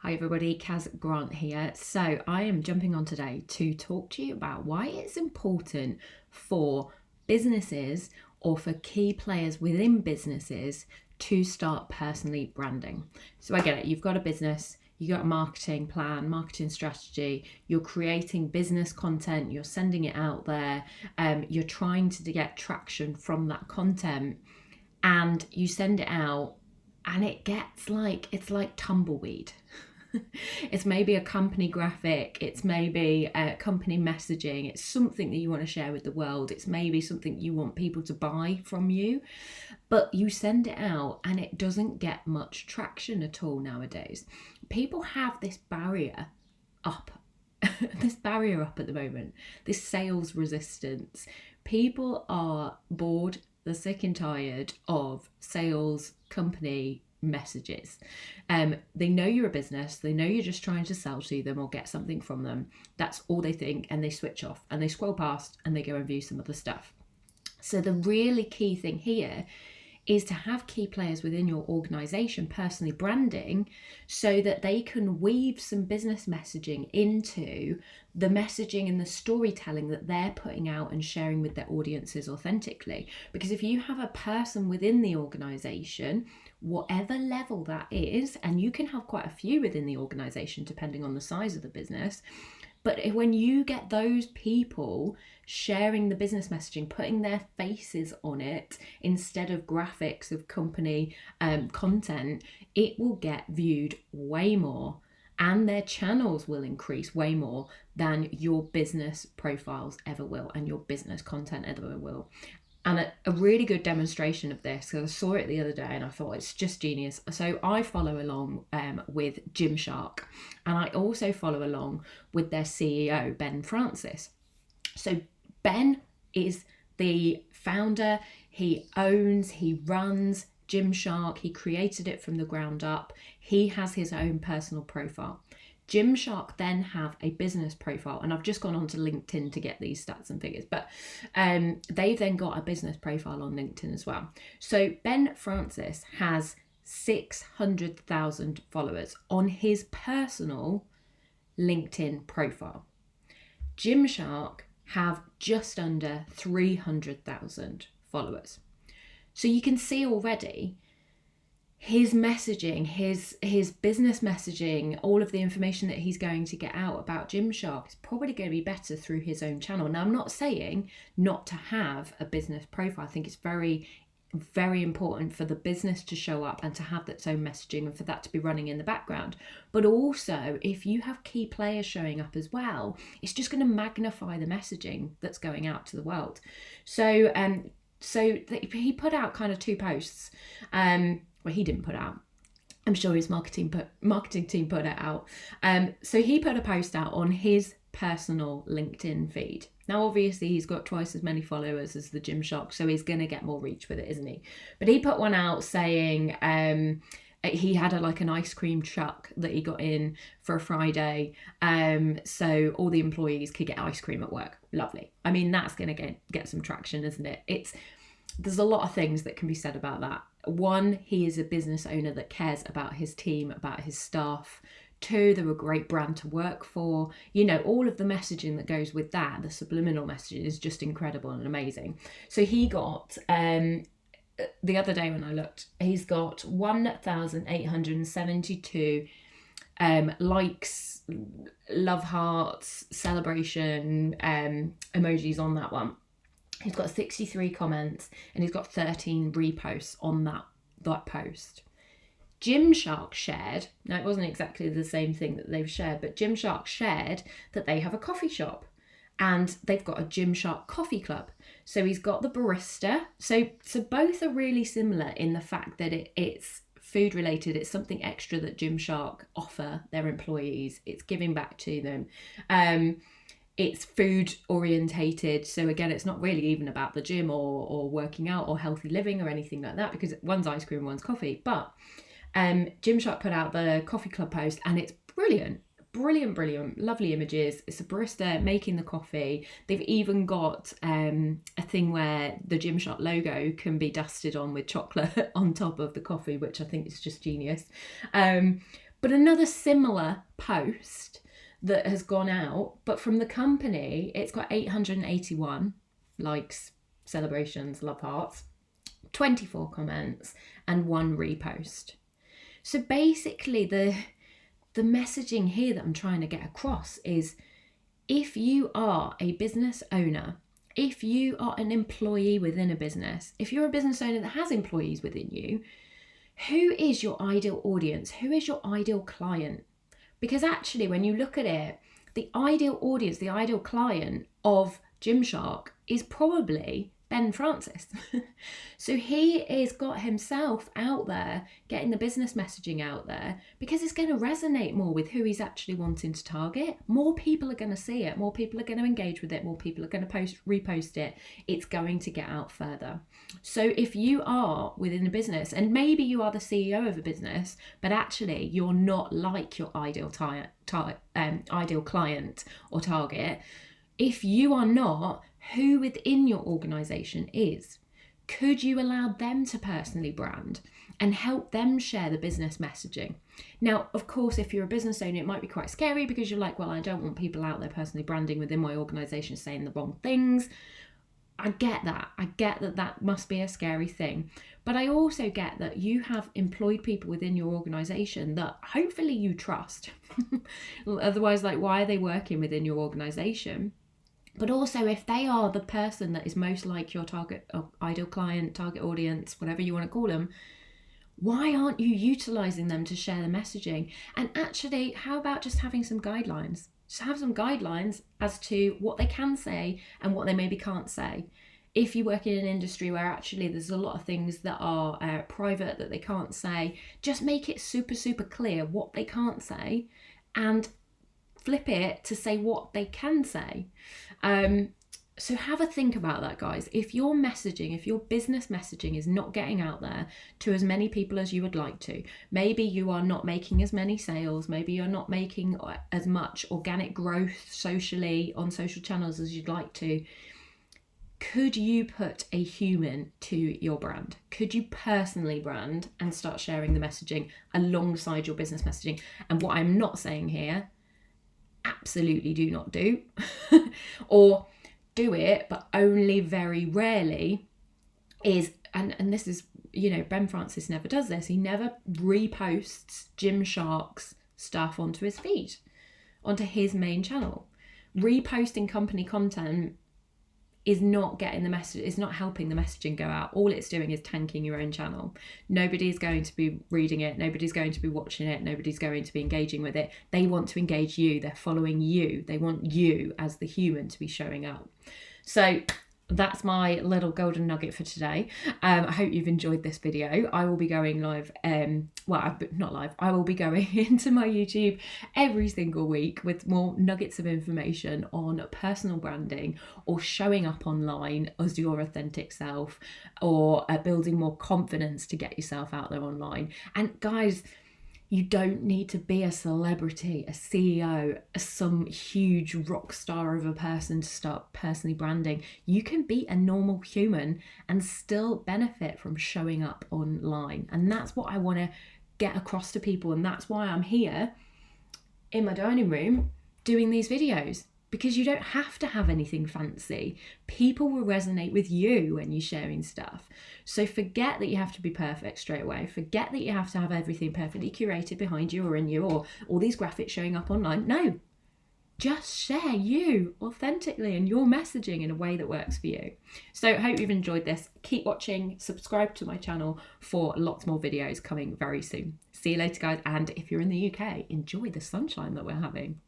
Hi everybody, Kaz Grant here. So I am jumping on today to talk to you about why it's important for businesses or for key players within businesses to start personally branding. So I get it, you've got a business, you got a marketing plan, marketing strategy, you're creating business content, you're sending it out there, you're trying to get traction from that content, and you send it out and it's like tumbleweed. It's maybe a company graphic, it's maybe a company messaging, it's something that you want to share with the world, it's maybe something you want people to buy from you, but you send it out and it doesn't get much traction at all nowadays. People have this barrier up. This barrier up at the moment, this sales resistance. People are bored, they're sick and tired of sales company messages. They know you're a business, they know you're just trying to sell to them or get something from them. That's all they think, and they switch off and they scroll past and they go and view some other stuff. So the really key thing here is to have key players within your organization personally branding so that they can weave some business messaging into the messaging and the storytelling that they're putting out and sharing with their audiences authentically. Because if you have a person within the organization, whatever level that is, and you can have quite a few within the organization depending on the size of the business, but when you get those people sharing the business messaging, putting their faces on it instead of graphics of company content, it will get viewed way more, and their channels will increase way more than your business profiles ever will and your business content ever will. And a really good demonstration of this, because I saw it the other day and I thought it's just genius. So I follow along with Gymshark, and I also follow along with their CEO, Ben Francis. So Ben is the founder, he owns, he runs Gymshark, he created it from the ground up. He has his own personal profile. Gymshark then have a business profile, and I've just gone onto LinkedIn to get these stats and figures, but they've then got a business profile on LinkedIn as well. So Ben Francis has 600,000 followers on his personal LinkedIn profile. Gymshark have just under 300,000 followers. So you can see already his messaging, his business messaging, all of the information that he's going to get out about Gymshark is probably going to be better through his own channel. Now, I'm not saying not to have a business profile. I think it's very, very important for the business to show up and to have its own messaging and for that to be running in the background. But also, if you have key players showing up as well, it's just going to magnify the messaging that's going out to the world. So he put out kind of two posts. Well, he didn't put out. I'm sure his marketing team put it out. So he put a post out on his personal LinkedIn feed. Now, obviously, he's got twice as many followers as the Gymshark, so he's going to get more reach with it, isn't he? But he put one out saying he had an ice cream truck that he got in for a Friday, so all the employees could get ice cream at work. Lovely. I mean, that's going to get some traction, isn't it? There's a lot of things that can be said about that. One, he is a business owner that cares about his team, about his staff. Two, they're a great brand to work for. You know, all of the messaging that goes with that, the subliminal messaging, is just incredible and amazing. So he got, the other day when I looked, he's got 1,872 likes, love hearts, celebration emojis on that one. He's got 63 comments and he's got 13 reposts on that post. Gymshark shared, now it wasn't exactly the same thing that they've shared, but Gymshark shared that they have a coffee shop and they've got a Gymshark coffee club. So he's got the barista. So both are really similar in the fact that it's food related. It's something extra that Gymshark offer their employees. It's giving back to them. It's food orientated. So again, it's not really even about the gym or working out or healthy living or anything like that, because one's ice cream, one's coffee. But Gymshark put out the coffee club post and it's brilliant. Brilliant, lovely images. It's a barista making the coffee. They've even got a thing where the Gymshark logo can be dusted on with chocolate on top of the coffee, which I think is just genius. But But another similar post that has gone out, but from the company, it's got 881 likes, celebrations, love hearts, 24 comments, and 1 repost. So basically the messaging here that I'm trying to get across is, if you are a business owner, if you are an employee within a business, if you're a business owner that has employees within you, who is your ideal audience? Who is your ideal client? Because actually, when you look at it, the ideal audience, the ideal client of Gymshark is probably Ben Francis. So he has got himself out there, getting the business messaging out there, because it's going to resonate more with who he's actually wanting to target. More people are going to see it, more people are going to engage with it, more people are going to repost it. It's going to get out further. So if you are within a business, and maybe you are the CEO of a business, but actually you're not like your ideal ideal client or target, if you are not, who within your organisation is? Could you allow them to personally brand and help them share the business messaging? Now, of course, if you're a business owner, it might be quite scary because you're like, well, I don't want people out there personally branding within my organisation saying the wrong things. I get that. I get that that must be a scary thing. But I also get that you have employed people within your organisation that hopefully you trust. Otherwise, like, why are they working within your organisation? But also, if they are the person that is most like your target, ideal client, target audience, whatever you want to call them, why aren't you utilising them to share the messaging? And actually, how about just having some guidelines? Just have some guidelines as to what they can say and what they maybe can't say. If you work in an industry where actually there's a lot of things that are private that they can't say, just make it super, super clear what they can't say and flip it to say what they can say. So have a think about that, guys. If your messaging, if your business messaging is not getting out there to as many people as you would like to, maybe you are not making as many sales, maybe you're not making as much organic growth socially on social channels as you'd like to, could you put a human to your brand? Could you personally brand and start sharing the messaging alongside your business messaging? And what I'm not saying here, absolutely do not do, or do it but only very rarely, is, and this is, you know, Ben Francis never does this, he never reposts Gymshark's stuff onto his feed, onto his main channel. Reposting company content is not getting the message, it's not helping the messaging go out. All it's doing is tanking your own channel. Nobody's going to be reading it, nobody's going to be watching it, nobody's going to be engaging with it. They want to engage you, they're following you, they want you as the human to be showing up. So that's my little golden nugget for today. I hope you've enjoyed this video. I will be going live, not live, I will be going into my YouTube every single week with more nuggets of information on personal branding or showing up online as your authentic self, or building more confidence to get yourself out there online. And guys, you don't need to be a celebrity, a CEO, some huge rock star of a person to start personally branding. You can be a normal human and still benefit from showing up online. And that's what I want to get across to people. And that's why I'm here in my dining room doing these videos, because you don't have to have anything fancy. People will resonate with you when you're sharing stuff. So forget that you have to be perfect straight away. Forget that you have to have everything perfectly curated behind you or in you, or all these graphics showing up online. No, just share you authentically and your messaging in a way that works for you. So I hope you've enjoyed this. Keep watching, subscribe to my channel for lots more videos coming very soon. See you later, guys. And if you're in the UK, enjoy the sunshine that we're having.